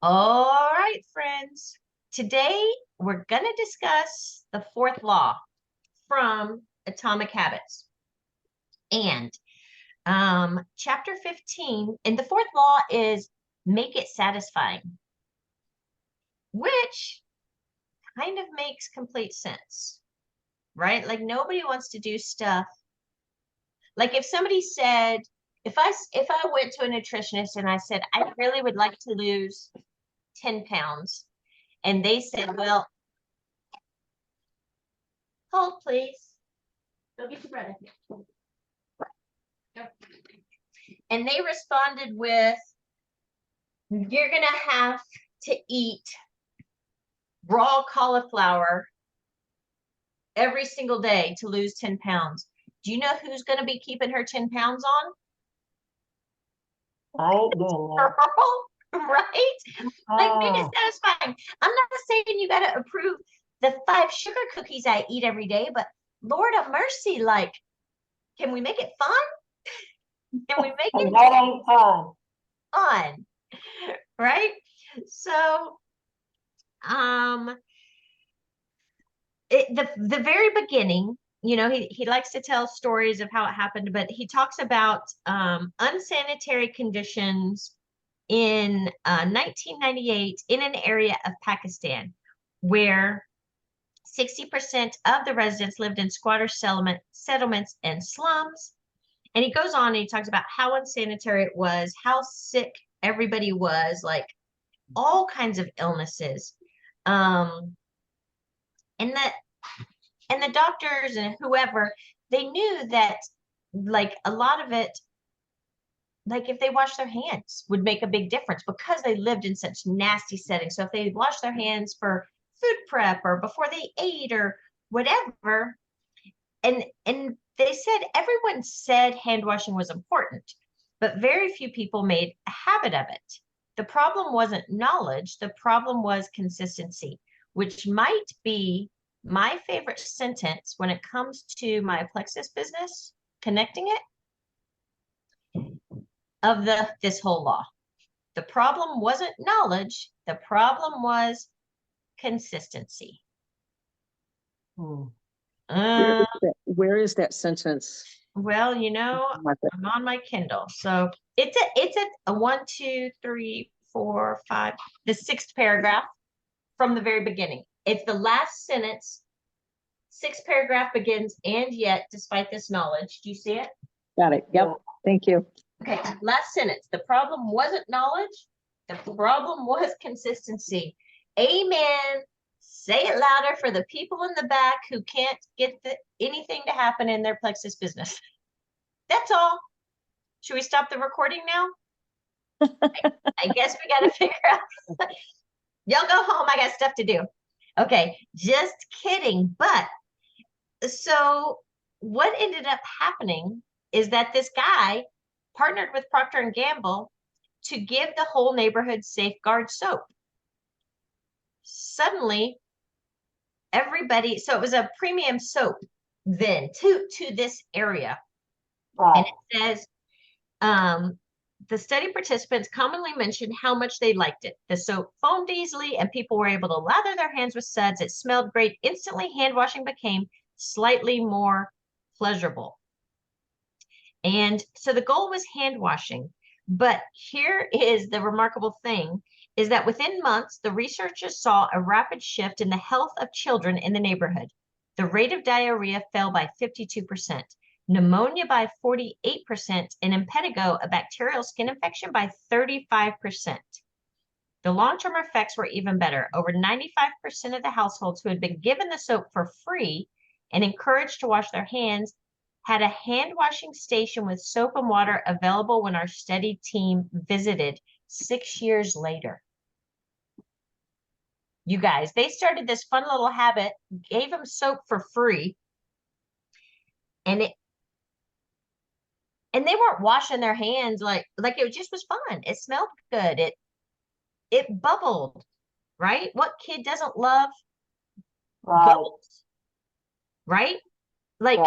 All right, friends. Today we're going to discuss the fourth law from Atomic Habits. And chapter 15, and the fourth law is make it satisfying, which kind of makes complete sense, right? Like nobody wants to do stuff. Like if somebody said, if I went to a nutritionist and I said, I really would like to lose 10 pounds, and they said, well, hold please. Go get your bread. And they responded with, you're going to have to eat raw cauliflower every single day to lose 10 pounds. Do you know who's going to be keeping her 10 pounds on? I ain't doing that. Right? Like, make it satisfying. I'm not saying you got to approve the 5 sugar cookies I eat every day, but Lord of mercy, like, can we make it fun? Can we make it That ain't fun. fun? Right? So, um, the very beginning, he likes to tell stories of how it happened, but he talks about unsanitary conditions in 1998 in an area of Pakistan where 60% of the residents lived in squatter settlements and slums. And he goes on and he talks about how unsanitary it was, how sick everybody was, like all kinds of illnesses. Um, and that and the doctors and whoever, they knew that like a lot of it, like if they wash their hands would make a big difference because they lived in such nasty settings. So if they wash their hands for food prep or before they ate or whatever, and they said everyone said hand washing was important, but very few people made a habit of it. The problem wasn't knowledge, the problem was consistency, which might be my favorite sentence when it comes to my Plexus business, connecting it of this whole law. The problem wasn't knowledge, the problem was consistency. Where is that sentence? Well, I'm on my Kindle. So it's a 1, 2, 3, 4, 5, the 6th paragraph from the very beginning. It's the last sentence. 6th paragraph begins, and yet, despite this knowledge, do you see it? Got it. Yep. Thank you. Okay, last sentence. The problem wasn't knowledge. The problem was consistency. Amen. Say it louder for the people in the back who can't get anything to happen in their Plexus business. That's all. Should we stop the recording now? I guess we got to figure out. Y'all go home. I got stuff to do. Okay, just kidding. But so what ended up happening is that this guy partnered with Procter & Gamble to give the whole neighborhood Safeguard soap. Suddenly, everybody, so it was a premium soap then to this area. Right. And it says, the study participants commonly mentioned how much they liked it. The soap foamed easily and people were able to lather their hands with suds. It smelled great. Instantly, hand washing became slightly more pleasurable. And so the goal was hand washing. But here is the remarkable thing, is that within months, the researchers saw a rapid shift in the health of children in the neighborhood. The rate of diarrhea fell by 52%, pneumonia by 48%, and impetigo, a bacterial skin infection, by 35%. The long-term effects were even better. Over 95% of the households who had been given the soap for free and encouraged to wash their hands had a hand washing station with soap and water available when our study team visited 6 years later. You guys, they started this fun little habit, gave them soap for free, and they weren't washing their hands like it just was fun. It smelled good. It bubbled, right? What kid doesn't love bubbles, right? Like,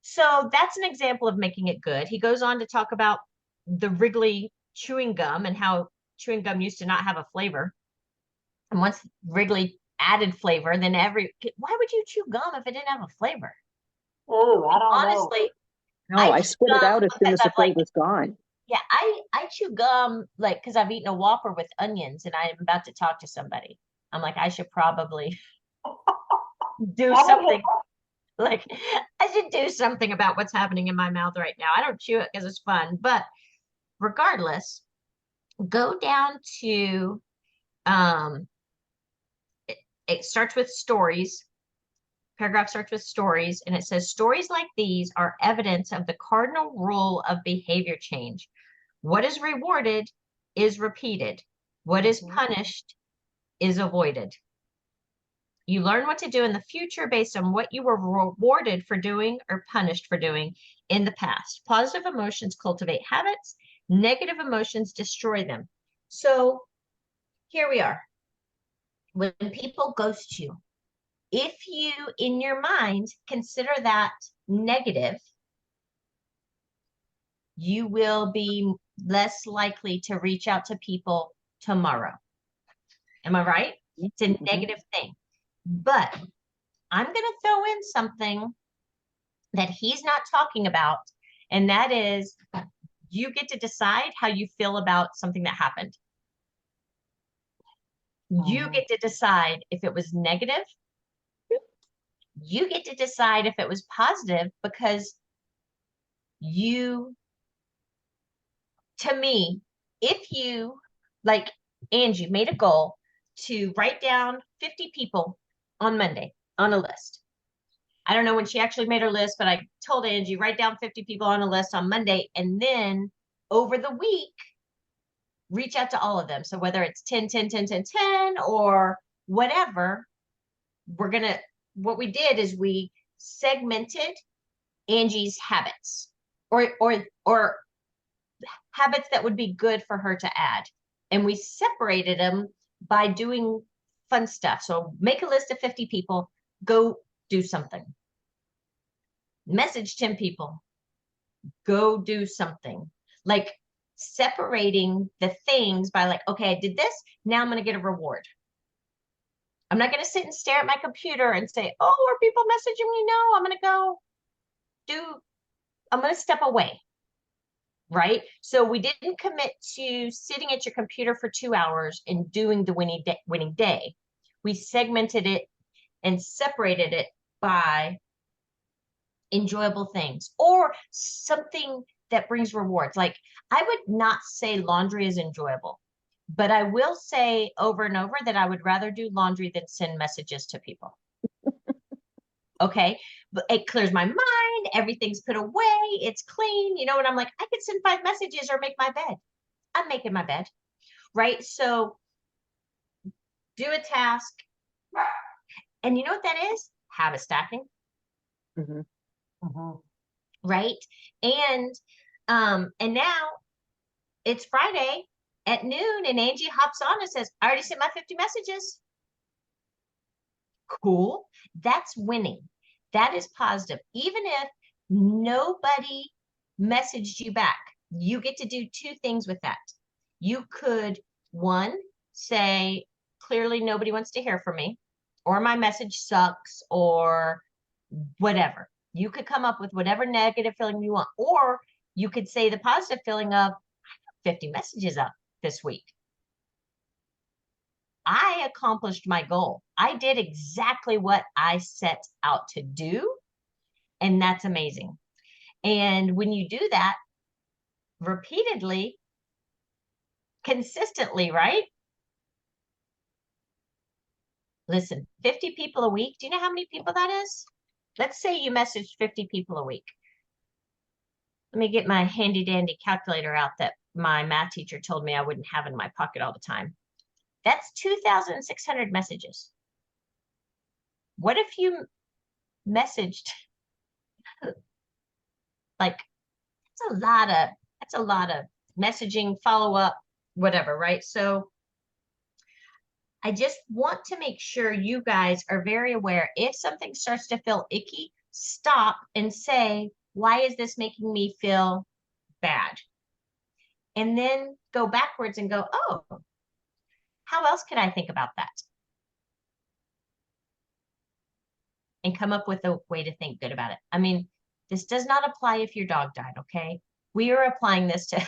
so that's an example of making it good. He goes on to talk about the Wrigley chewing gum and how chewing gum used to not have a flavor. And once Wrigley added flavor, then why would you chew gum if it didn't have a flavor? Ooh, I don't know. Honestly, No, I I chew spit it gum out as soon because as the I'm like, flavor's gone. yeah, I chew gum like because I've eaten a Whopper with onions and I'm about to talk to somebody. I'm like, I should probably do That would something. hit- Like, I should do something about what's happening in my mouth right now. I don't chew it because it's fun, but regardless, go down to it starts with stories. Paragraph starts with stories, and it says stories like these are evidence of the cardinal rule of behavior change. What is rewarded is repeated. What is Mhm. punished is avoided. You learn what to do in the future based on what you were rewarded for doing or punished for doing in the past. Positive emotions cultivate habits, negative emotions destroy them. So here we are. When people ghost you, if you in your mind consider that negative, you will be less likely to reach out to people tomorrow. Am I right? It's a Mhm. negative thing. But I'm going to throw in something that he's not talking about, and that is you get to decide how you feel about something that happened. You Mhm. get to decide if it was negative. You get to decide if it was positive because you, to me, if you, like Angie, made a goal to write down 50 people on Monday on a list. I don't know when she actually made her list, but I told Angie, write down 50 people on a list on Monday. And then over the week, reach out to all of them. So whether it's 10, 10, 10, 10, 10, or whatever, what we did is we segmented Angie's habits or habits that would be good for her to add. And we separated them by doing fun stuff. So make a list of 50 people, go do something. Message 10 people, go do something. Like separating the things by like, okay, I did this, now I'm going to get a reward. I'm not going to sit and stare at my computer and say, oh, are people messaging me? No, I'm going to go I'm going to step away. Right. So we didn't commit to sitting at your computer for 2 hours and doing the winning day. We segmented it and separated it by enjoyable things or something that brings rewards. Like I would not say laundry is enjoyable, but I will say over and over that I would rather do laundry than send messages to people. Okay. But it clears my mind. Everything's put away. It's clean. You know, and I'm like, I could send 5 messages or make my bed. I'm making my bed. Right. So do a task. And you know what that is? Habit stacking. Mhm. Mhm. Right. And now it's Friday at noon and Angie hops on and says, I already sent my 50 messages. Cool. That's winning. That is positive. Even if nobody messaged you back, you get to do two things with that. You could, one, say, clearly nobody wants to hear from me, or my message sucks, or whatever. You could come up with whatever negative feeling you want, or you could say the positive feeling of 50 messages up this week. I accomplished my goal. I did exactly what I set out to do. And that's amazing. And when you do that repeatedly, consistently, right? Listen, 50 people a week. Do you know how many people that is? Let's say you message 50 people a week. Let me get my handy dandy calculator out that my math teacher told me I wouldn't have in my pocket all the time. That's 2,600 messages. What if you messaged like that's a lot of messaging, follow up, whatever, right? So I just want to make sure you guys are very aware. If something starts to feel icky, stop and say, why is this making me feel bad? and then go backwards and go, oh, how else could I think about that? And come up with a way to think good about it. I mean, this does not apply if your dog died, okay? We are applying this to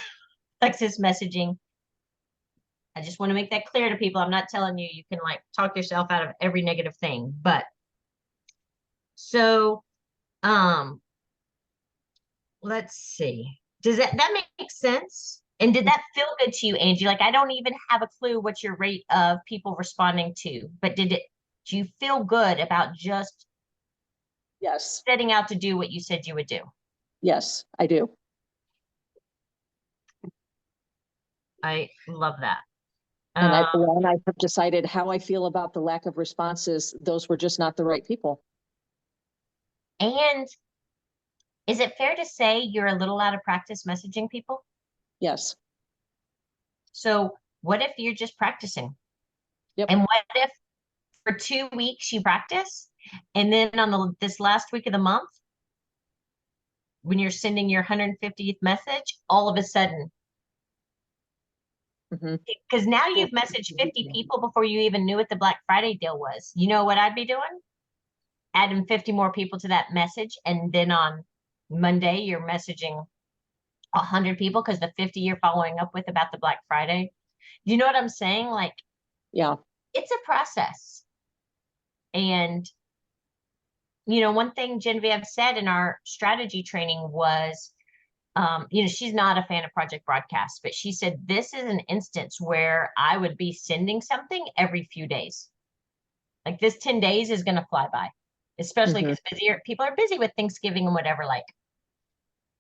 Lexus messaging. I just want to make that clear to people. I'm not telling you you can like talk yourself out of every negative thing, but so let's see. Does that make sense? And did that feel good to you, Angie? Like I don't even have a clue what your rate of people responding to, but do you feel good about just Yes, setting out to do what you said you would do? yes, I do. I love that. And when I have decided how I feel about the lack of responses, those were just not the right people. And is it fair to say you're a little out of practice messaging people? Yes. So what if you're just practicing? Yep. And what if for 2 weeks you practice, and then on this last week of the month, when you're sending your 150th message, all of a sudden, because now you've messaged 50 people before you even knew what the Black Friday deal was. You know what I'd be doing? Adding 50 more people to that message, and then on Monday you're messaging 100 people because the 50 you're following up with about the Black Friday. You know what I'm saying? Like, Yeah. it's a process. And, one thing Genevieve said in our strategy training was, she's not a fan of Project Broadcast, but she said, this is an instance where I would be sending something every few days. Like this 10 days is going to fly by, especially because people are busy with Thanksgiving and whatever. Like,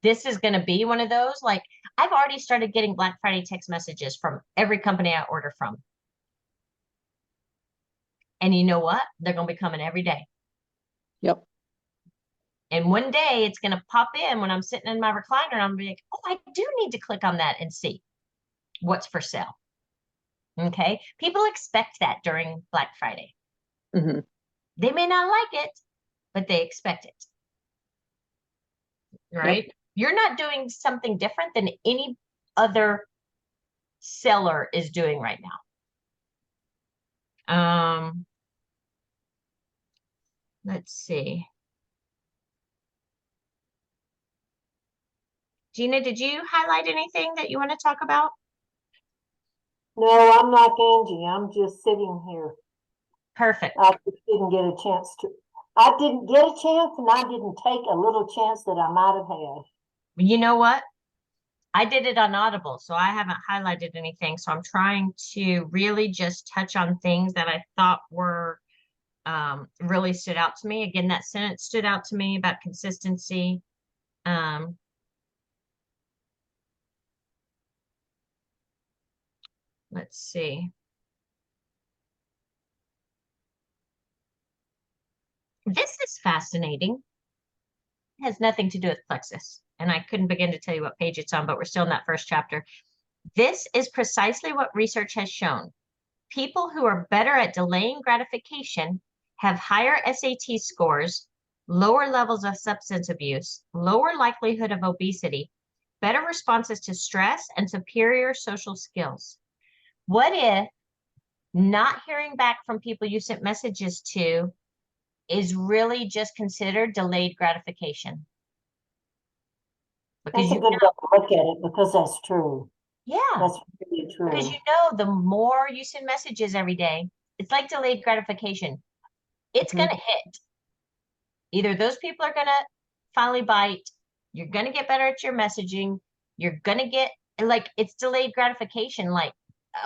this is going to be one of those. Like, I've already started getting Black Friday text messages from every company I order from. And you know what? They're going to be coming every day. Yep. And one day it's going to pop in when I'm sitting in my recliner and I'm gonna be like, oh, I do need to click on that and see what's for sale. Okay. People expect that during Black Friday. They may not like it, but they expect it. Right? Yep. You're not doing something different than any other seller is doing right now. Let's see. Gina, did you highlight anything that you want to talk about? No, I'm like Angie. I'm just sitting here. Perfect. I just didn't get a chance to. I didn't get a chance, and I didn't take a little chance that I might have had. You know what? I did it on Audible, so I haven't highlighted anything. So I'm trying to really just touch on things that I thought were really stood out to me. Again, that sentence stood out to me about consistency. Let's see. This is fascinating. It has nothing to do with Plexus. And I couldn't begin to tell you what page it's on, but we're still in that first chapter. This is precisely what research has shown. People who are better at delaying gratification have higher SAT scores, lower levels of substance abuse, lower likelihood of obesity, better responses to stress, and superior social skills. What if not hearing back from people you sent messages to is really just considered delayed gratification? Because that's a good way to look at it, because that's true. Yeah. That's really true. Because the more you send messages every day, it's like delayed gratification. It's going to hit. Either those people are going to finally bite, you're going to get better at your messaging, you're going to get, like, it's delayed gratification, like,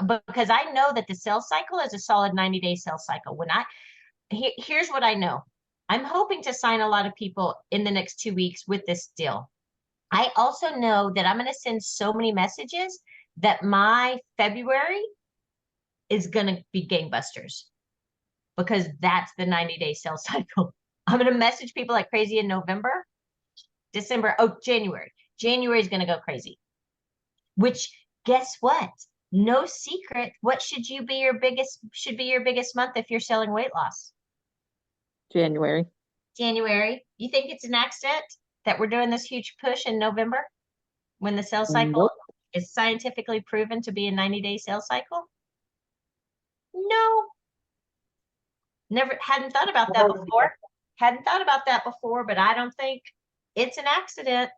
because I know that the sales cycle is a solid 90-day sales cycle. Here's what I know. I'm hoping to sign a lot of people in the next 2 weeks with this deal. I also know that I'm going to send so many messages that my February is going to be gangbusters, because that's the 90-day sales cycle. I'm going to message people like crazy in November, December. Oh, January. January is going to go crazy. Which, guess what? No secret. What should be your biggest month if you're selling weight loss? January. You think it's an accident that we're doing this huge push in November when the sales cycle is scientifically proven to be a 90-day sales cycle? No. Never hadn't thought about that before. Hadn't thought about that before, but I don't think it's an accident.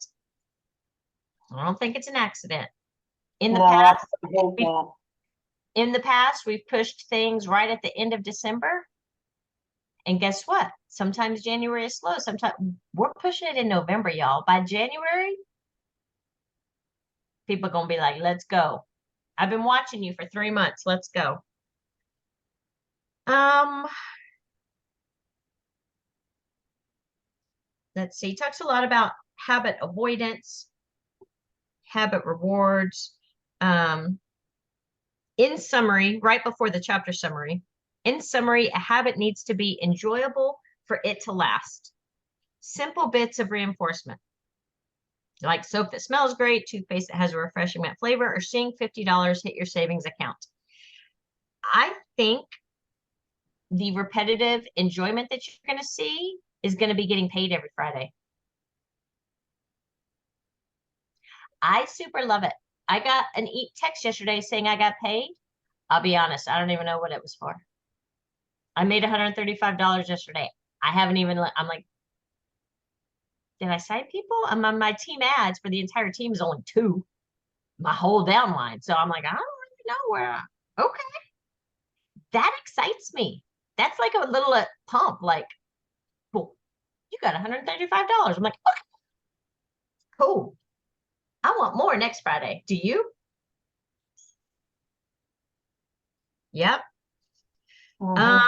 I don't think it's an accident. In the No, I past, hate that. in the past, we've pushed things right at the end of December. And guess what? Sometimes January is slow. Sometimes we're pushing it in November, y'all. By January, people are gonna be like, let's go. I've been watching you for 3 months. Let's go. Let's see. He talks a lot about habit avoidance, habit rewards. In summary, right before the chapter summary, in summary, a habit needs to be enjoyable for it to last. Simple bits of reinforcement, like soap that smells great, toothpaste that has a refreshing mint flavor, or seeing $50 hit your savings account. I think the repetitive enjoyment that you're going to see is going to be getting paid every Friday. I super love it. I got an text yesterday saying I got paid. I'll be honest, I don't even know what it was for. I made $135 yesterday. I haven't even, I'm like, did I sign people? I'm on my team ads for the entire team is only 2, my whole downline. So I'm like, I don't really know where, okay. That excites me. That's like a little pump, like, cool, you got $135. I'm like, okay, cool. I want more next Friday. Do you? Yep. Mhm.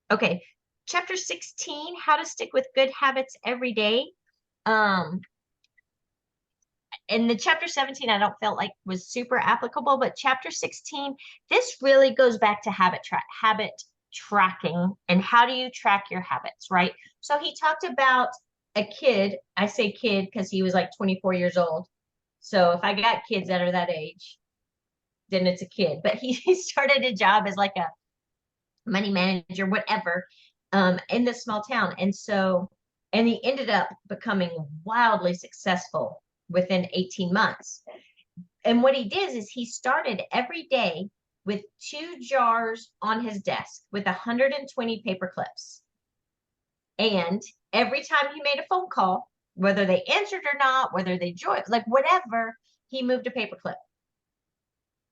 Okay. Chapter 16, how to stick with good habits every day. And the chapter 17, I don't feel like was super applicable, but chapter 16, this really goes back to habit tracking and how do you track your habits, right? So he talked about a kid. I say kid because he was like 24 years old. So if I got kids that are that age, then it's a kid. But he started a job as like a money manager, whatever, in this small town. And he ended up becoming wildly successful within 18 months. And what he did is he started every day with 2 jars on his desk with 120 paper clips. And every time he made a phone call, whether they answered or not, whether they joined, like whatever, he moved a paper clip.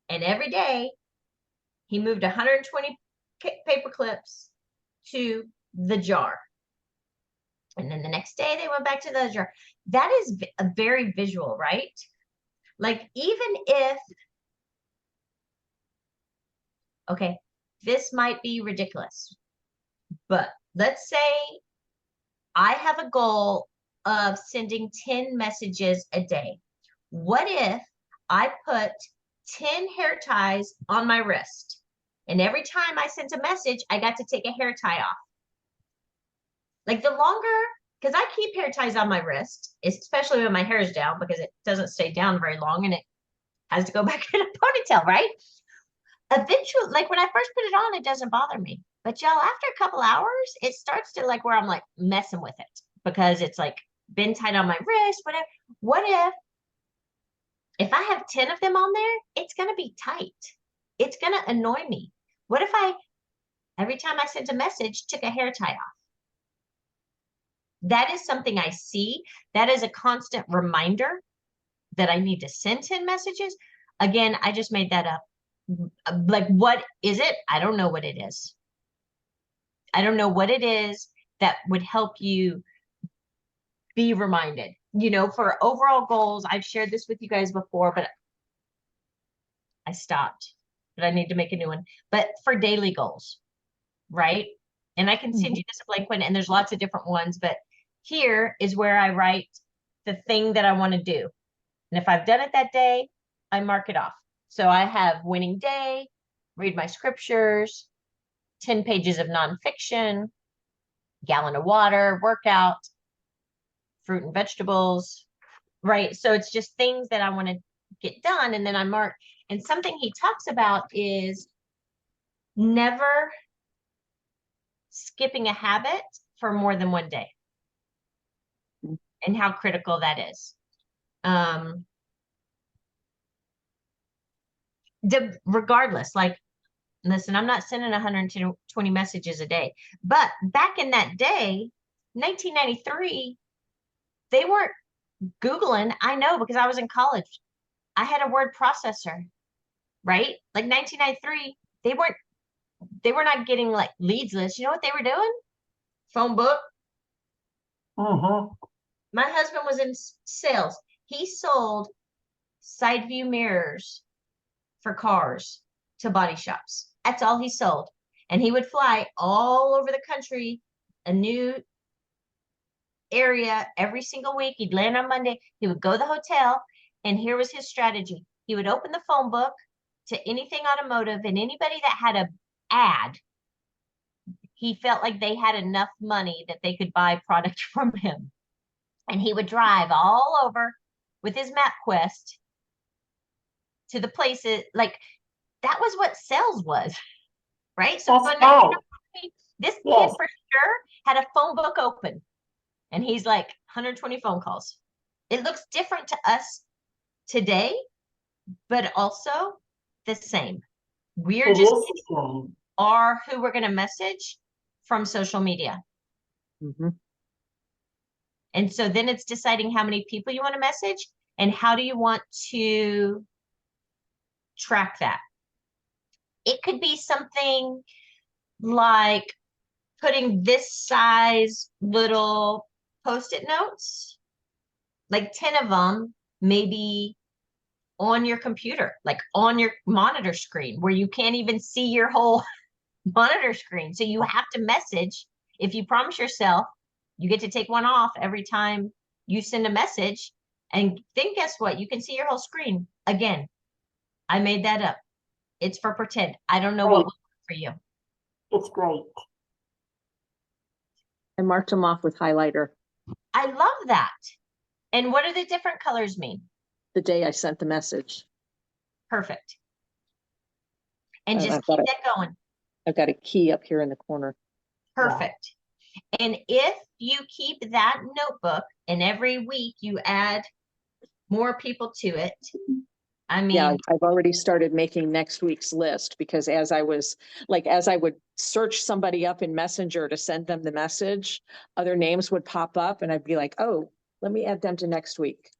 And every day he moved 120 paper clips to the jar. And then the next day they went back to the jar. That is a very visual, right? Like even if, okay, this might be ridiculous, but let's say I have a goal of sending 10 messages a day. What if I put 10 hair ties on my wrist? And every time I sent a message, I got to take a hair tie off. Like the longer, because I keep hair ties on my wrist, especially when my hair is down because it doesn't stay down very long and it has to go back in a ponytail, right? Eventually, like when I first put it on, it doesn't bother me. But y'all, after a couple hours, it starts to like where I'm like messing with it because it's like been tight on my wrist, whatever. What if I have 10 of them on there, it's going to be tight. It's going to annoy me. What if every time I sent a message, took a hair tie off? That is something I see. That is a constant reminder that I need to send 10 messages. Again, I just made that up. Like, what is it? I don't know what it is. I don't know what it is that would help you be reminded. For overall goals, I've shared this with you guys before, but I stopped. But I need to make a new one. But for daily goals, right? And I can send you this blank one, and there's lots of different ones, but here is where I write the thing that I want to do. And if I've done it that day, I mark it off. So I have winning day, read my scriptures, 10 pages of nonfiction, gallon of water, workout, fruit and vegetables, right? So it's just things that I want to get done. And then I mark. And something he talks about is never skipping a habit for more than one day and how critical that is. regardless, like, listen, I'm not sending 120 messages a day, but back in that day, 1993, they weren't Googling. I know because I was in college. I had a word processor, right? Like 1993, they were not getting like leads lists. You know what they were doing? Phone book. Mm-hmm. My husband was in sales. He sold side view mirrors for cars to body shops. That's all he sold. And he would fly all over the country, a new area every single week. He'd land on Monday. He would go to the hotel. And here was his strategy. He would open the phone book to anything automotive, and anybody that had a ad, he felt like they had enough money that they could buy product from him. And he would drive all over with his MapQuest to the places, like that was what sales was, right? So That's in right. 1993, this kid Yes. for sure had a phone book open, and he's like 120 phone calls. It looks different to us today, but also the same. We're It just is the same. are who we're going to message from social media. Mhm. And so then it's deciding how many people you want to message and how do you want to track that. It could be something like putting this size little post-it notes, like 10 of them, maybe on your computer, like on your monitor screen where you can't even see your whole monitor screen. So you have to message. If you promise yourself, you get to take one off every time you send a message. And then guess what? You can see your whole screen. Again, I made that up. It's for pretend. I don't know what Great. will work for you. It's great. I marked them off with highlighter I love that. And what do the different colors mean? the day I sent the message. Perfect. And And just keep that going. I've got a key up here in the corner. Perfect. And if you keep that notebook and every week you add more people to it, I mean, Yeah, I've already started making next week's list because as I would search somebody up in Messenger to send them the message, other names would pop up and I'd be like, oh, let me add them to next week.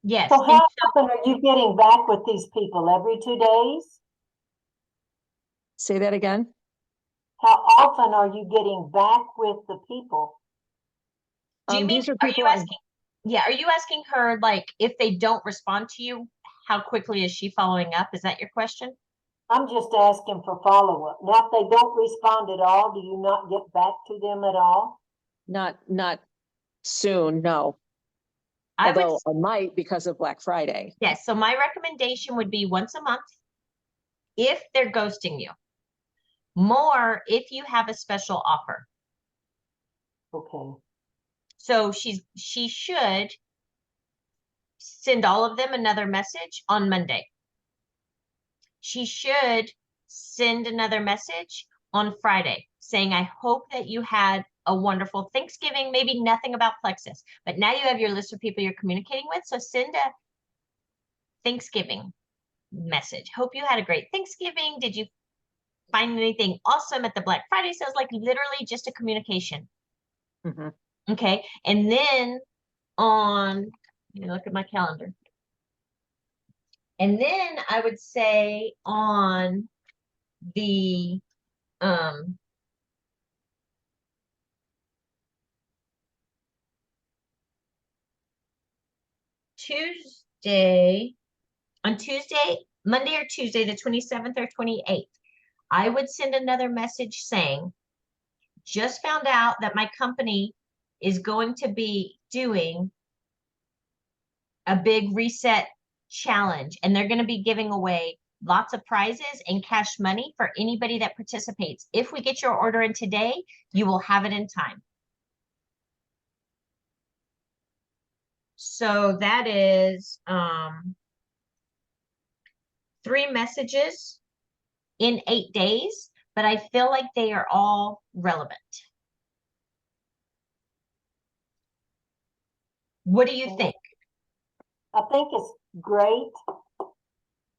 yes. So And how often are you getting back with these people? Every 2 days? Say that again? How often are you getting back with the people? do you mean, These are are people you asking, yeah, are you asking her like if they don't respond to you, how quickly is she following up? Is that your question? I'm just asking for follow-up. Now, if they don't respond at all, do you not get back to them at all? not soon, no. I would, Although I might because of Black Friday. yes. So my recommendation would be once a month if they're ghosting you. More if you have a special offer. Okay. So she should send all of them another message on Monday. She should send another message on Friday saying, I hope that you had a wonderful Thanksgiving, maybe nothing about Plexus, but now you have your list of people you're communicating with. So send a Thanksgiving message. Hope you had a great Thanksgiving. Did you find anything awesome at the Black Friday sales? Like literally just a communication. Mhm. Okay. And then on, let me look at my calendar. And then I would say on the Tuesday, on Tuesday, Monday or Tuesday, the 27th or 28th, I would send another message saying, just found out that my company is going to be doing a big reset challenge, and they're going to be giving away lots of prizes and cash money for anybody that participates. If we get your order in today, you will have it in time. So that is 3 messages in 8 days, but I feel like they are all relevant. What do you think? I think it's great.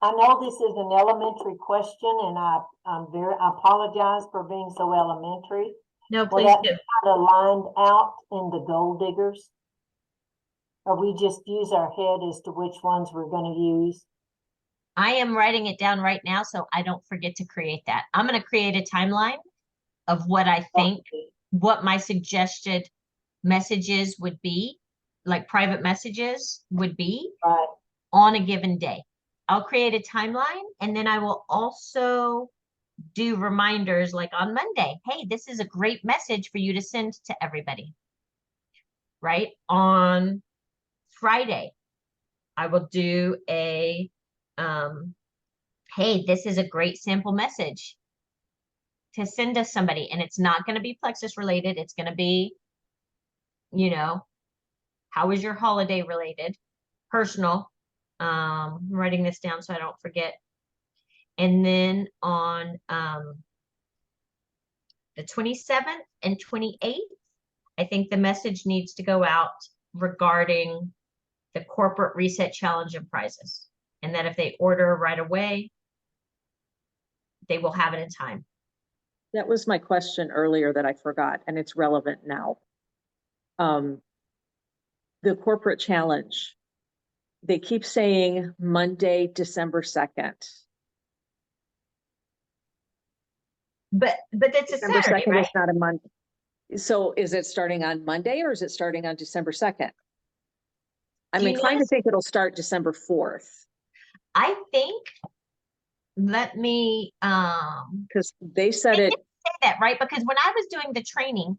I know this is an elementary question and I apologize for being so elementary. No, Will please that do. be kind of lined out in the goal diggers? Or we just use our head as to which ones we're gonna use? I am writing it down right now so I don't forget to create that. I'm going to create a timeline of what I think, what my suggested messages would be, like private messages would be Right, on a given day. I'll create a timeline and then I will also do reminders like on Monday. Hey, this is a great message for you to send to everybody. Right? On Friday, I will do a hey, this is a great sample message to send to somebody. And it's not going to be Plexus related. It's going to be, you know, how was your holiday related, personal. I'm writing this down so I don't forget. And then on the 27th and 28th, I think the message needs to go out regarding the corporate reset challenge and prizes. And that if they order right away, they will have it in time. That was my question earlier that I forgot, and it's relevant now. The corporate challenge, they keep saying Monday, December 2nd. But it's a December Saturday, 2nd right? is not a month. So is it starting on Monday or is it starting on December 2nd? I'm Do you inclined to notice- think it'll start December 4th, I think, let me because they said I it, didn't say that, right? Because when I was doing the training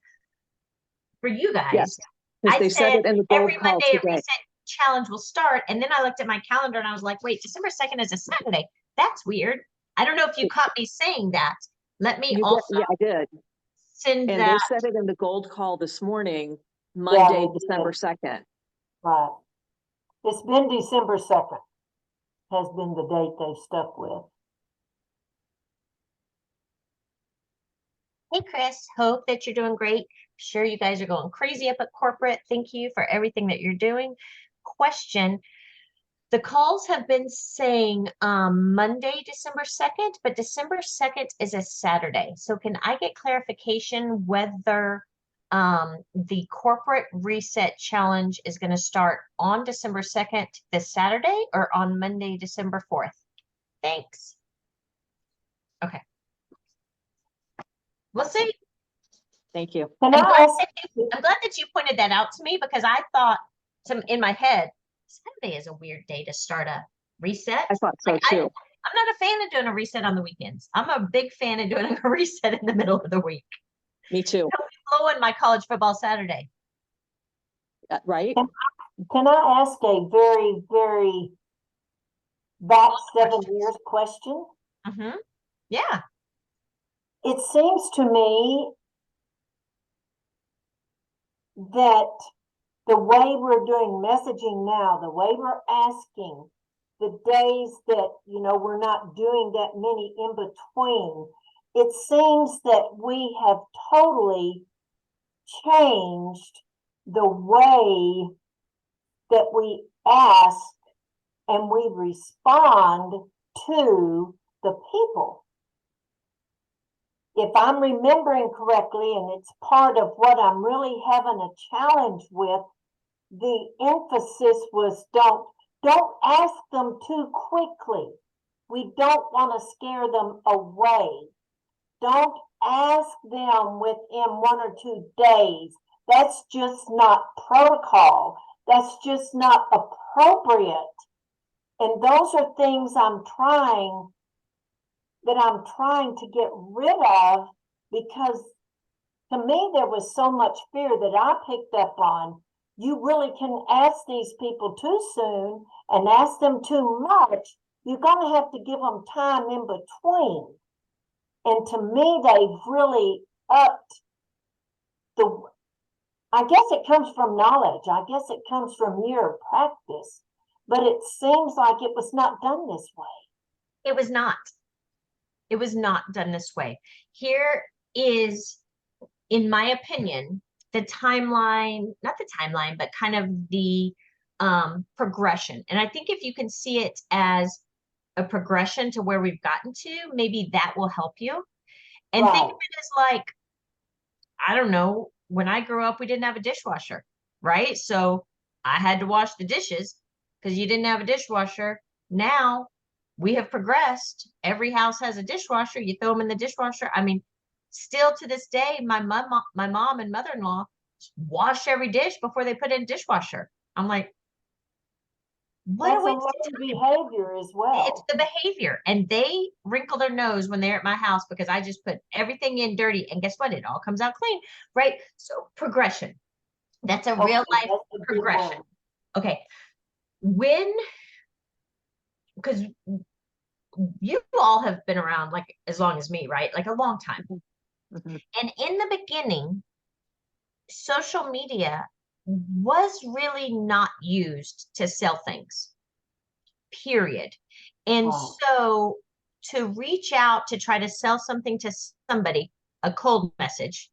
for you guys, yes, because I they said said it in the every gold call Monday a today. reset challenge will start. And then I looked at my calendar and I was like, wait, December 2nd is a Saturday. That's weird. I don't know if you caught me saying that. Let me You also did, yeah, I did. send And that. they said it in the gold call this morning, they Monday, did. December 2nd. right. It's been December 2nd, has been the date they've stuck with. Hey, Chris, hope that you're doing great. Sure, you guys are going crazy up at corporate. Thank you for everything that you're doing. Question. The calls have been saying Monday, December 2nd, but December 2nd is a Saturday. So can I get clarification whether the corporate reset challenge is going to start on December 2nd, this Saturday, or on Monday, December 4th? Thanks. Okay. We'll see. Thank you. Can I'm I glad ask, that you pointed that out to me because I thought in my head, Saturday is a weird day to start a reset. I thought so Like, too. I'm not a fan of doing a reset on the weekends. I'm a big fan of doing a reset in the middle of the week. Me too, Blowing my college football Saturday. right? can I ask a very, very back 7 years question? Mm-hmm. Yeah. It seems to me that the way we're doing messaging now, the way we're asking, the days that, we're not doing that many in between, it seems that we have totally changed the way that we ask and we respond to the people. If I'm remembering correctly, and it's part of what I'm really having a challenge with, the emphasis was don't ask them too quickly. We don't want to scare them away. Don't ask them within 1 or 2 days. That's just not protocol. That's just not appropriate. And those are things I'm trying to get rid of, because to me there was so much fear that I picked up on. You really can ask these people too soon and ask them too much. You're going to have to give them time in between. And to me, they've really upped I guess it comes from knowledge. I guess it comes from year of practice, but it seems like it was not done this way. It was not. It was not done this way. Here is, in my opinion, the timeline, not the timeline, but kind of the progression. And I think if you can see it as a progression to where we've gotten to, maybe that will help you. And think of Right. it as like, I don't know, when I grew up, we didn't have a dishwasher, right? So I had to wash the dishes because you didn't have a dishwasher. Now we have progressed. Every house has a dishwasher. You throw them in the dishwasher. I mean, still to this day, my mom and mother-in-law wash every dish before they put it in a dishwasher. I'm like, what That's a a waste of learned time. behavior as It's well. the behavior. And they wrinkle their nose when they're at my house because I just put everything in dirty. And guess what? It all comes out clean, right? So progression. That's a real Okay, life that's a good progression. word. Okay. Because you all have been around like as long as me, right? Like a long time. Mhm. And in the beginning, social media was really not used to sell things, period. And Right. so to reach out to try to sell something to somebody, a cold message,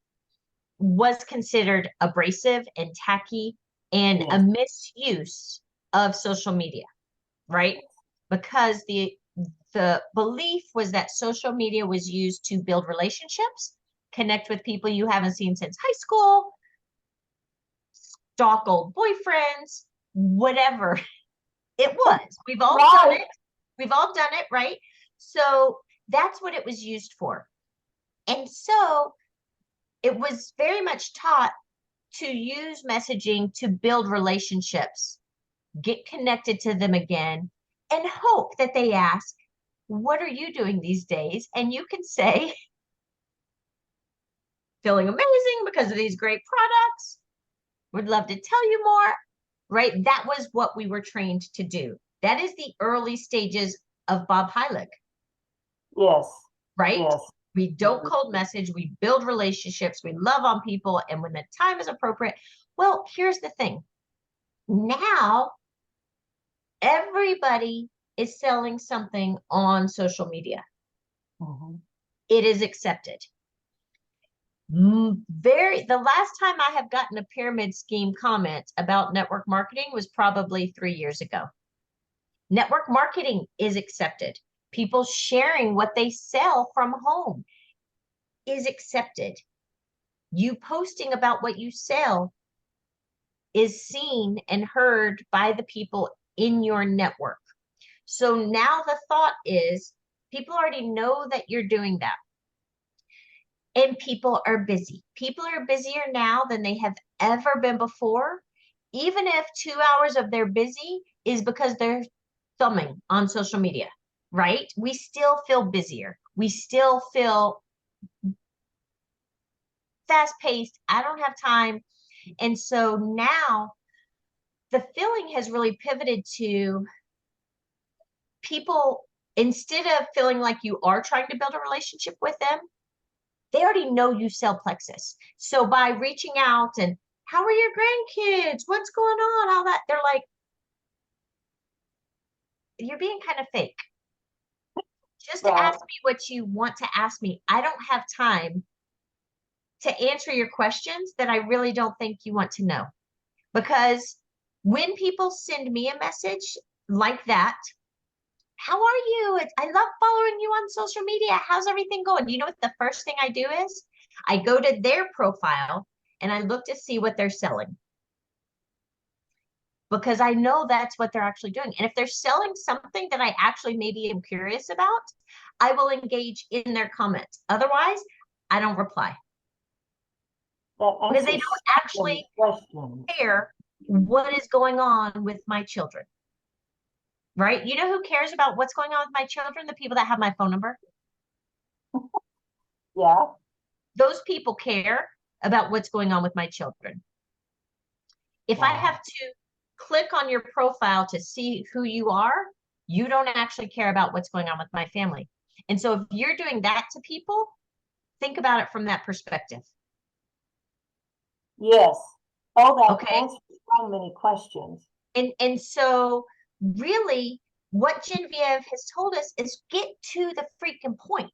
was considered abrasive and tacky and a Yes. misuse of social media, right? Because the belief was that social media was used to build relationships, connect with people you haven't seen since high school, stalk old boyfriends, whatever it was. We've all done Right. it. We've all done it, right? So that's what it was used for. And so it was very much taught to use messaging to build relationships, get connected to them again, and hope that they ask, what are you doing these days? And you can say, feeling amazing because of these great products. Would love to tell you more, right? That was what we were trained to do. That is the early stages of Bob Heilig, Yes. right? Yes. We don't cold message, we build relationships, we love on people, and when the time is appropriate, well, here's the thing. Now, everybody is selling something on social media. Mhm. It is accepted. The last time I have gotten a pyramid scheme comment about network marketing was probably 3 years ago. Network marketing is accepted. People sharing what they sell from home is accepted. You posting about what you sell is seen and heard by the people in your network. So now the thought is people already know that you're doing that. And people are busy. People are busier now than they have ever been before, even if 2 hours of their busy is because they're thumbing on social media, right? We still feel busier. We still feel fast paced. I don't have time. And so now the feeling has really pivoted to people, instead of feeling like you are trying to build a relationship with them, they already know you sell Plexus. So by reaching out and how are your grandkids? What's going on? All that, they're like, you're being kind of fake. Just Right. ask me what you want to ask me. I don't have time to answer your questions that I really don't think you want to know. Because when people send me a message like that, how are you? I love following you on social media. How's everything going? You know what the first thing I do is? I go to their profile and I look to see what they're selling. Because I know that's what they're actually doing. And if they're selling something that I actually maybe am curious about, I will engage in their comments. Otherwise, I don't reply That because they answers don't so actually many questions. care what is going on with my children, right? You know who cares about what's going on with my children? The people that have my phone number. Yeah. Those people care about what's going on with my children. If I Wow. have to click on your profile to see who you are, you don't actually care about what's going on with my family. And so if you're doing that to people, think about it from that perspective. Yes. Oh, that Okay. answers so many questions. And so really what Genevieve has told us is get to the freaking point.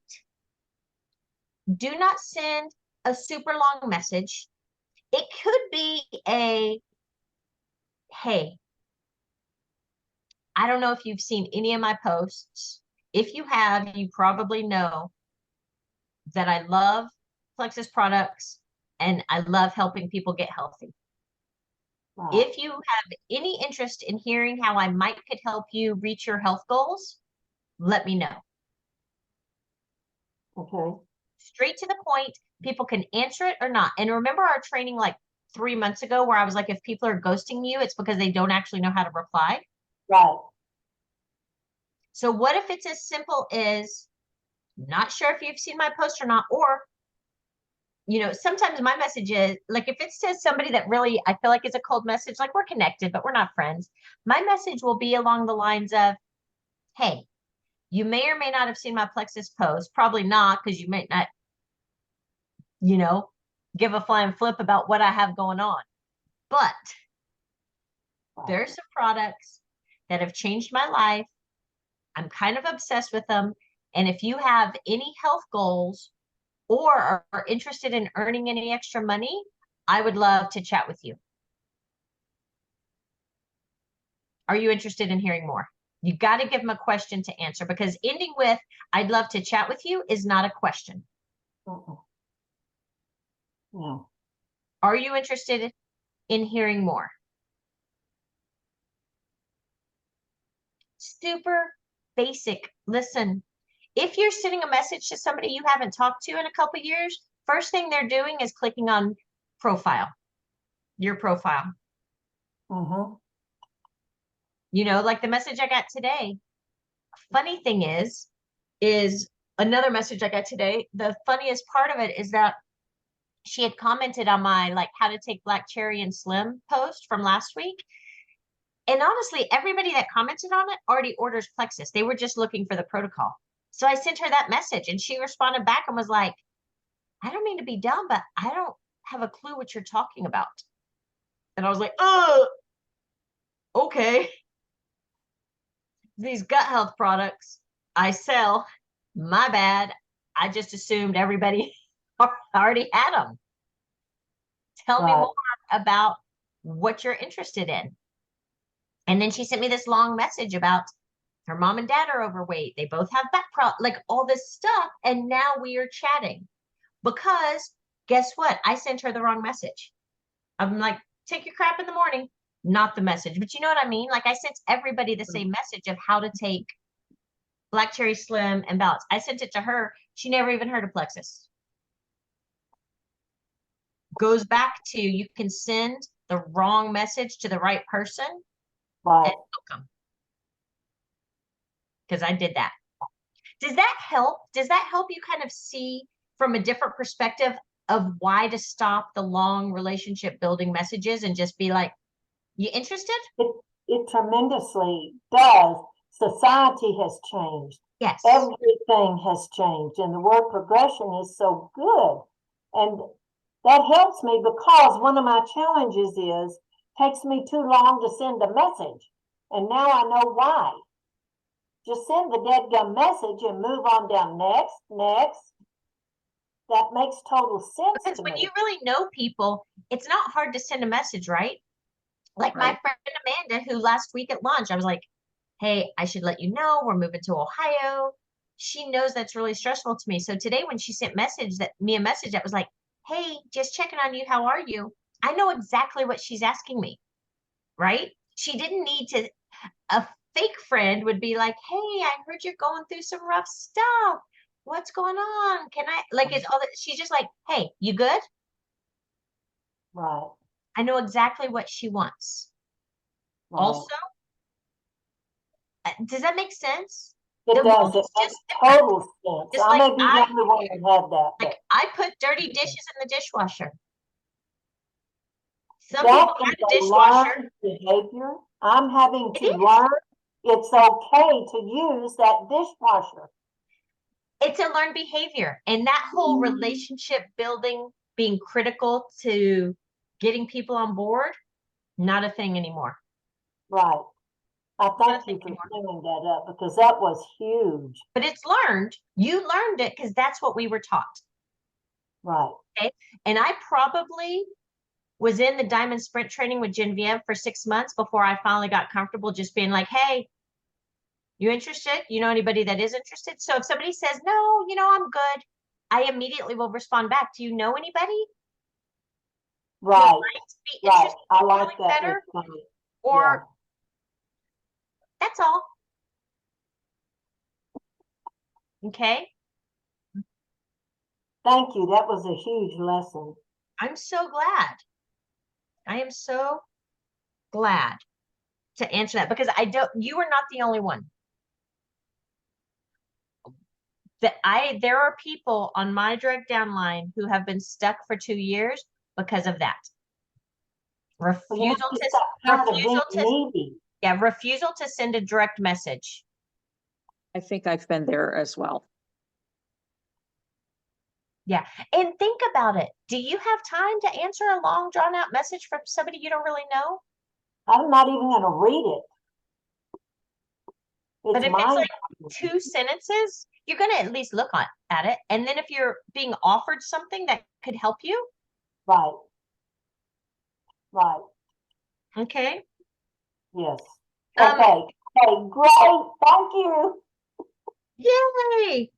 Do not send a super long message. It could be a, hey, I don't know if you've seen any of my posts, If you have, you probably know that I love Plexus products and I love helping people get healthy. Right. If you have any interest in hearing how I might could help you reach your health goals, let me know. Okay. Straight to the point, people can answer it or not. And remember our training like 3 months ago where I was like, if people are ghosting you, it's because they don't actually know how to reply. Right. So what if it's as simple as not sure if you've seen my post or not, or sometimes my message is like, if it's to somebody that really I feel like is a cold message, like we're connected, but we're not friends, my message will be along the lines of, hey, you may or may not have seen my Plexus post, probably not, because you might not, give a flying flip about what I have going on. But there's some products that have changed my life. I'm kind of obsessed with them. And if you have any health goals or are interested in earning any extra money, I would love to chat with you. Are you interested in hearing more? You got to give them a question to answer, because ending with, I'd love to chat with you is not a question. No. Are you interested in hearing more? Super basic. Listen, if you're sending a message to somebody you haven't talked to in a couple years, first thing they're doing is clicking on profile, your profile. Mm-hmm. Like the message I got today. Funny thing is another message I got today. The funniest part of it is that she had commented on my like how to take black cherry and slim post from last week. And honestly, everybody that commented on it already orders Plexus. They were just looking for the protocol. So I sent her that message and she responded back and was like, I don't mean to be dumb, but I don't have a clue what you're talking about. And I was like, oh, okay. These gut health products I sell, my bad. I just assumed everybody already had them. Tell me more about what you're interested in. And then she sent me this long message about her mom and dad are overweight. They both have back problems, like all this stuff. And now we are chatting because guess what? I sent her the wrong message. I'm like, take your crap in the morning, not the message. But you know what I mean? Like I sent everybody the same message of how to take Black Cherry Slim and Balance. I sent it to her. She never even heard of Plexus. Goes back to you can send the wrong message to the right person. Right. And welcome. Because I did that. Does that help? Does that help you kind of see from a different perspective of why to stop the long relationship building messages and just be like, you interested? It tremendously does. Society has changed. Yes. Everything has changed, and the word progression is so good. And that helps me because one of my challenges is takes me too long to send a message. And now I know why. Just send the deadgum message and move on down next. That makes total sense Because to when me. you really know people, it's not hard to send a message, right? Like my friend Amanda, who last week at lunch, I was like, hey, I should let you know we're moving to Ohio. She knows that's really stressful to me. So today when she sent me a message that was like, hey, just checking on you. How are you? I know exactly what she's asking me, right? She didn't need to, a fake friend would be like, hey, I heard you're going through some rough stuff. What's going on? Can I, like, it's all that, she's just like, hey, you good? Right. I know exactly what she wants. Right. Also, does that make sense? It The does. mold It is makes just different. total sense. Just I like may be the only one who had that. like I put dirty dishes in the dishwasher. Some That people got is a a dishwasher. learned behavior. I'm having It to is. learn it's okay to use that dishwasher. It's a learned behavior. And that whole relationship building, being critical to getting people on board, not a thing anymore. Right. I Not a thank thing you for anymore. bringing that up because that was huge. But it's learned. You learned it because that's what we were taught. Right. Okay. And I probably was in the Diamond Sprint training with Genevieve for 6 months before I finally got comfortable just being like, hey, You interested? You know anybody that is interested? So if somebody says, no, I'm good, I immediately will respond back. Do you know anybody who Right, might be right. interested I in like feeling that better? response. Or that's all. Okay. Thank you. That was a huge lesson. I'm so glad. I am so glad to answer that because you are not the only one. There are people on my direct downline who have been stuck for 2 years because of that. Well, you have Refusal to to, stop trying to refusal be to, needy. yeah, refusal to send a direct message. I think I've been there as well. Yeah. And think about it. Do you have time to answer a long drawn out message from somebody you don't really know? I'm not even going to read it. But It's if it's mine. like 2 sentences, you're going to at least look at it. And then if you're being offered something that could help you, Right. Right. okay. Yes. Um, Okay. Okay. Great. Thank you. Yay.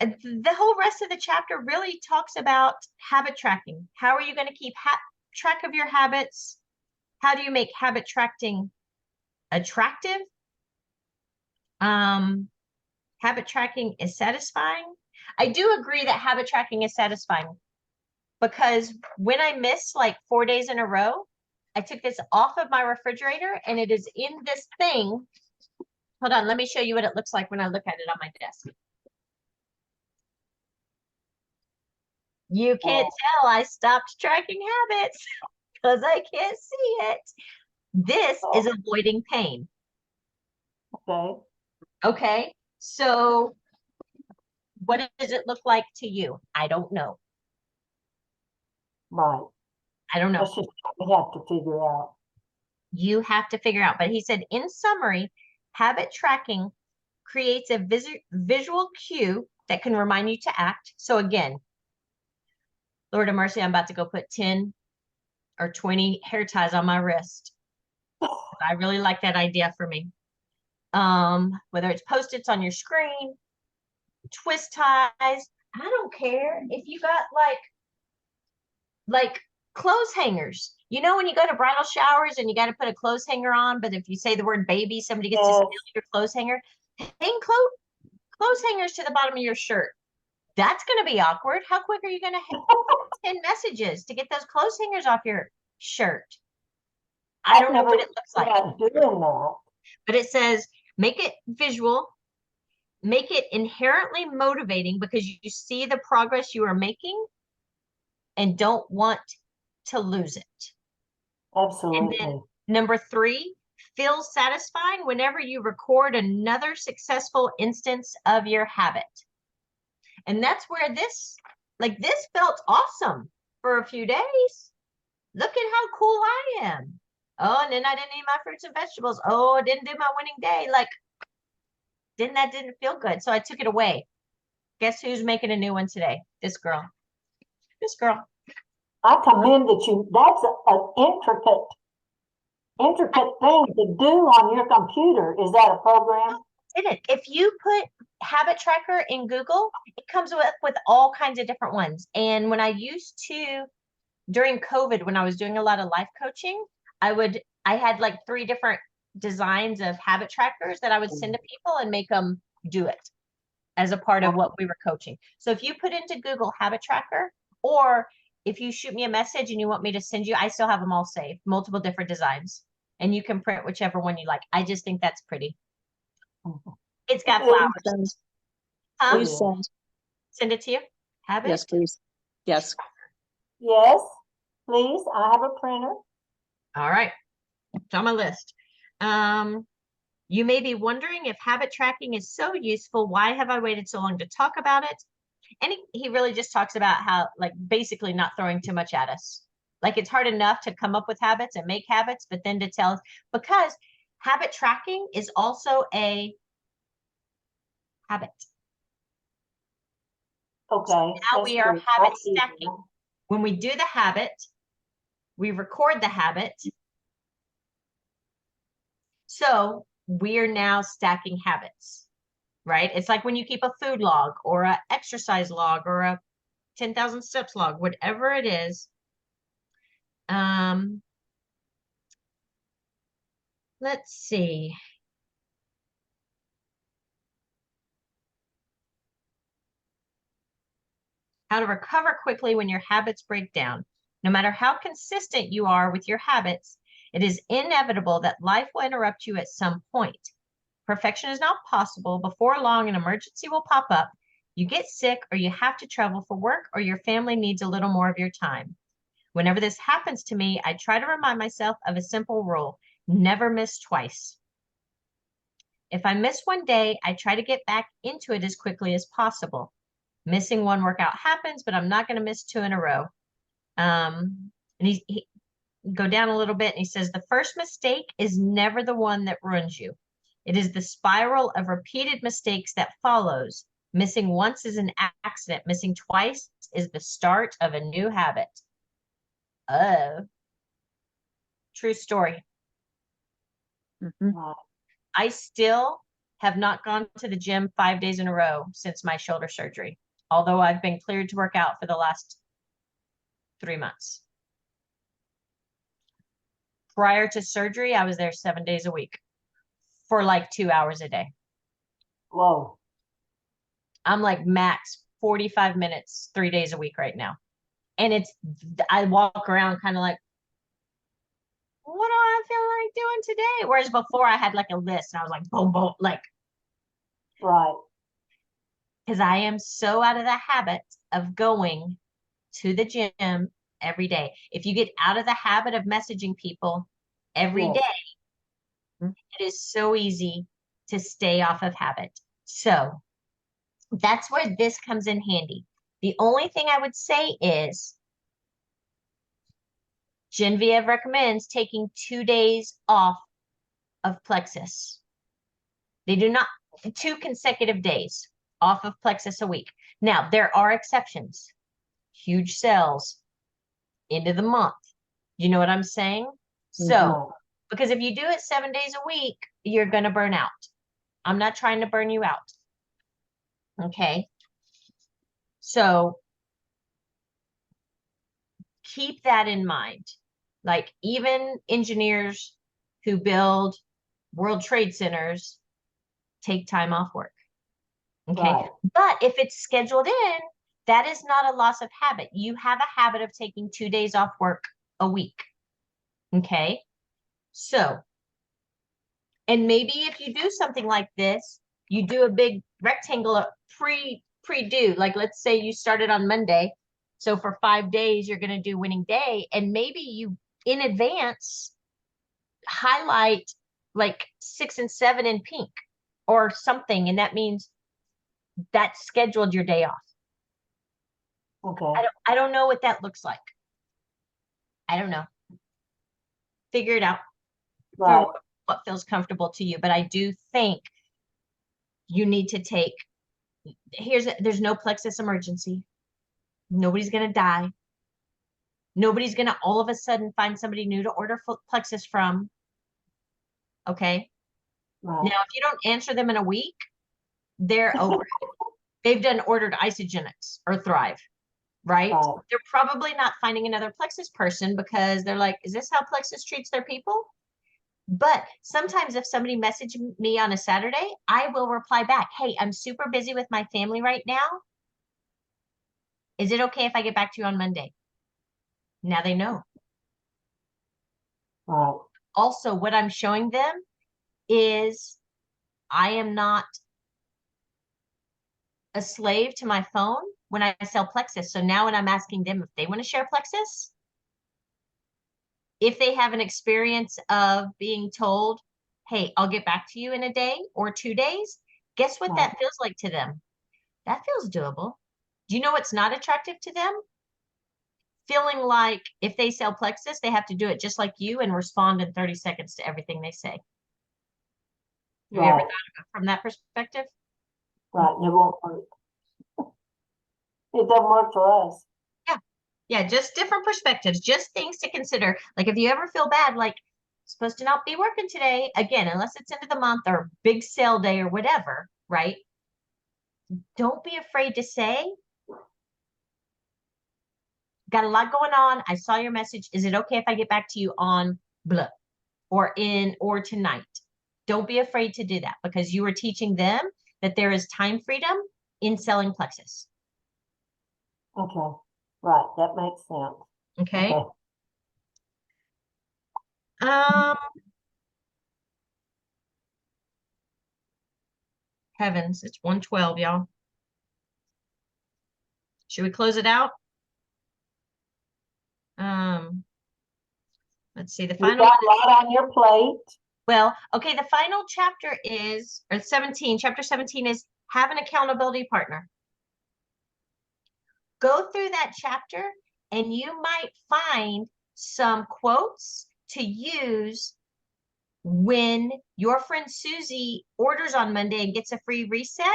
The whole rest of the chapter really talks about habit tracking. How are you going to keep track of your habits? How do you make habit tracking attractive? Habit tracking is satisfying. I do agree that habit tracking is satisfying because when I miss like 4 days in a row, I took this off of my refrigerator and it is in this thing. Hold on, let me show you what it looks like when I look at it on my desk. You can't tell I stopped tracking habits because I can't see it. This is avoiding pain. Okay. Okay, so what does it look like to you? I don't know. Right. I don't know. That's just what we have to figure out. You have to figure out. But he said, in summary, habit tracking creates a visual cue that can remind you to act. So again, Lord of mercy, I'm about to go put 10 or 20 hair ties on my wrist. I really like that idea for me. Whether it's Post-its on your screen, twist ties, I don't care. If you got like clothes hangers, when you go to bridal showers and you got to put a clothes hanger on, but if you say the word baby, somebody gets to steal your clothes hanger. Hang clothes hangers to the bottom of your shirt. That's going to be awkward. How quick are you going to 10 messages to get those clothes hangers off your shirt? I don't know what it looks like. Doing that. But it says, make it visual, make it inherently motivating because you see the progress you are making and don't want to lose it. Absolutely. And then number 3, feel satisfying whenever you record another successful instance of your habit. And that's where this felt awesome for a few days. Look at how cool I am. Oh, and then I didn't eat my fruits and vegetables. Oh, I didn't do my winning day. Like, that didn't feel good. So I took it away. Guess who's making a new one today? This girl. I commend you. That's an intricate thing to do on your computer. Is that a program? If you put habit tracker in Google, it comes with all kinds of different ones. And when I used to, during COVID, when I was doing a lot of life coaching, I had like 3 different designs of habit trackers that I would send to people and make them do it as a part of what we were coaching. So if you put into Google habit tracker, or if you shoot me a message and you want me to send you, I still have them all saved, multiple different designs, and you can print whichever one you like. I just think that's pretty. It's got flowers. Please send. Send it to you. Habit. Yes, please. Yes. Yes, please. I have a printer. All right. It's on my list. You may be wondering if habit tracking is so useful, why have I waited so long to talk about it? And he really just talks about how, like, basically not throwing too much at us. Like, it's hard enough to come up with habits and make habits, but then to tell, because habit tracking is also a habit. Okay. So now we are habit stacking. When we do the habit, we record the habit. So we are now stacking habits, right? It's like when you keep a food log or a exercise log or a 10,000 steps log, whatever it is. Let's see. How to recover quickly when your habits break down. No matter how consistent you are with your habits, it is inevitable that life will interrupt you at some point. Perfection is not possible. Before long, an emergency will pop up. You get sick, or you have to travel for work, or your family needs a little more of your time. Whenever this happens to me, I try to remind myself of a simple rule: never miss twice. If I miss one day, I try to get back into it as quickly as possible. Missing one workout happens, but I'm not going to miss 2 in a row. And he go down a little bit, and he says, the first mistake is never the one that ruins you. It is the spiral of repeated mistakes that follows. Missing once is an accident. Missing twice is the start of a new habit. Oh, true story. Mhm. Right. I still have not gone to the gym 5 days in a row since my shoulder surgery, although I've been cleared to work out for the last 3 months. Prior to surgery, I was there 7 days a week for like 2 hours a day. Whoa. I'm like max 45 minutes, 3 days a week right now. And I walk around kind of like, what do I feel like doing today? Whereas before I had like a list and I was like, boom, boom, like, Right. because I am so out of the habit of going to the gym every day. If you get out of the habit of messaging people every Yes. day, it is so easy to stay off of habit. So that's where this comes in handy. The only thing I would say is Genevieve recommends taking 2 days off of Plexus. They do not, 2 consecutive days off of Plexus a week. Now, there are exceptions. Huge sales, end of the month. You know what I'm saying? So, Mhm. because if you do it 7 days a week, you're going to burn out. I'm not trying to burn you out. Okay. So keep that in mind. Like even engineers who build World Trade Centers take time off work. Okay. Right. But if it's scheduled in, that is not a loss of habit. You have a habit of taking 2 days off work a week. Okay. So, and maybe if you do something like this, you do a big rectangle of pre-do, like let's say you started on Monday. So for 5 days, you're going to do winning day. And maybe you in advance highlight like 6 and 7 in pink or something. And that means that scheduled your day off. Okay. I don't know what that looks like. I don't know. Figure it out Right. for what feels comfortable to you. But I do think you need to take, there's no Plexus emergency. Nobody's going to die. Nobody's going to all of a sudden find somebody new to order Plexus from. Okay. Right. Now, if you don't answer them in a week, they're over. They've done ordered Isagenix or Thrive, right? Right. They're probably not finding another Plexus person because they're like, is this how Plexus treats their people? But sometimes if somebody messaged me on a Saturday, I will reply back, hey, I'm super busy with my family right now. Is it okay if I get back to you on Monday? Now they know. Right. Also, what I'm showing them is I am not a slave to my phone when I sell Plexus. So now when I'm asking them if they want to share Plexus, if they have an experience of being told, hey, I'll get back to you in a day or 2 days, guess what Right. that feels like to them? That feels doable. Do you know what's not attractive to them? Feeling like if they sell Plexus, they have to do it just like you and respond in 30 seconds to everything they say. Have you ever Right. thought of it from that perspective? Right. It won't work. It doesn't work for us. Yeah, just different perspectives, just things to consider. Like if you ever feel bad, like supposed to not be working today. Again, unless it's end of the month or big sale day or whatever, right? Don't be afraid to say, got a lot going on. I saw your message. Is it okay if I get back to you on blah or tonight? Don't be afraid to do that, because you are teaching them that there is time freedom in selling Plexus. Okay, right, that makes sense. Okay. Okay. Heavens, it's 1:12, y'all. Should we close it out? Let's see, the You've final got one. a lot on your plate. Well, okay, the final chapter is, or 17, chapter 17 is have an accountability partner. Go through that chapter and you might find some quotes to use when your friend Susie orders on Monday and gets a free reset.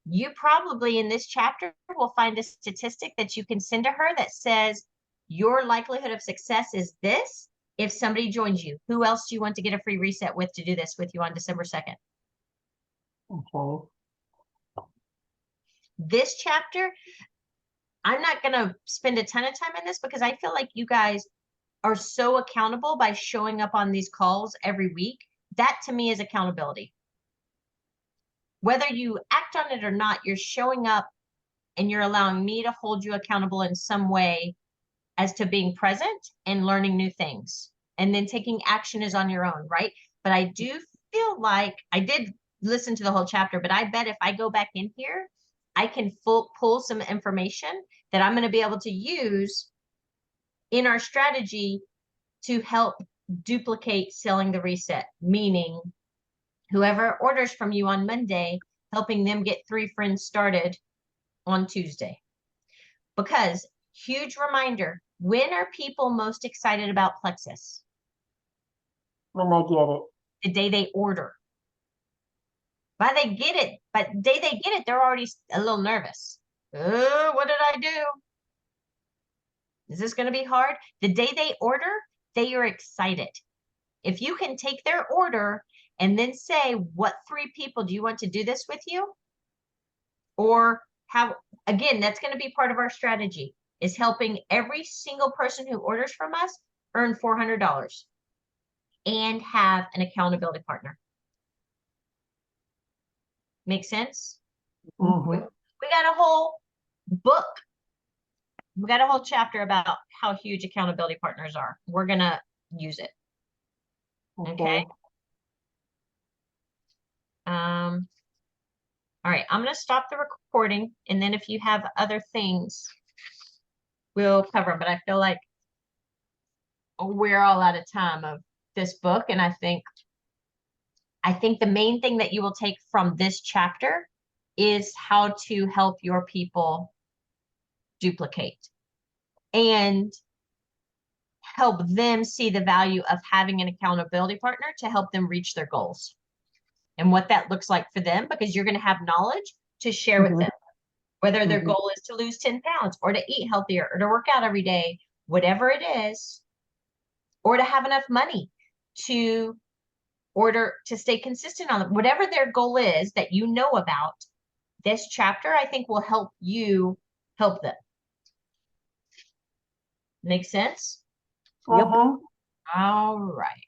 You probably in this chapter will find a statistic that you can send to her that says your likelihood of success is this if somebody joins you. Who else do you want to get a free reset with to do this with you on December 2nd? Okay. This chapter, I'm not going to spend a ton of time in this because I feel like you guys are so accountable by showing up on these calls every week. That to me is accountability. Whether you act on it or not, you're showing up and you're allowing me to hold you accountable in some way as to being present and learning new things. And then taking action is on your own, right? But I do feel like I did listen to the whole chapter, but I bet if I go back in here, I can pull some information that I'm going to be able to use in our strategy to help duplicate selling the reset, meaning whoever orders from you on Monday, helping them get 3 friends started on Tuesday. Because, huge reminder, when are people most excited about Plexus? When they get it. The day they order. Why they get it, but the day they get it, they're already a little nervous. Oh, what did I do? Is this going to be hard? The day they order, they are excited. If you can take their order and then say, what 3 people do you want to do this with you? Or how, again, that's going to be part of our strategy, is helping every single person who orders from us earn $400 and have an accountability partner. Make sense? Mhm. We got a whole book. We got a whole chapter about how huge accountability partners are. We're going to use it. Okay. All right, I'm going to stop the recording, and then if you have other things, we'll cover them. But I feel like we're all out of time of this book, and I think the main thing that you will take from this chapter is how to help your people duplicate and help them see the value of having an accountability partner to help them reach their goals and what that looks like for them, because you're going to have knowledge to share with them, whether their goal is to lose 10 pounds or to eat healthier or to work out every day, whatever it is, or to have enough money to order, to stay consistent on it, whatever their goal is that you know about. This chapter, I think, will help you help them. Make sense? Mhm. All right.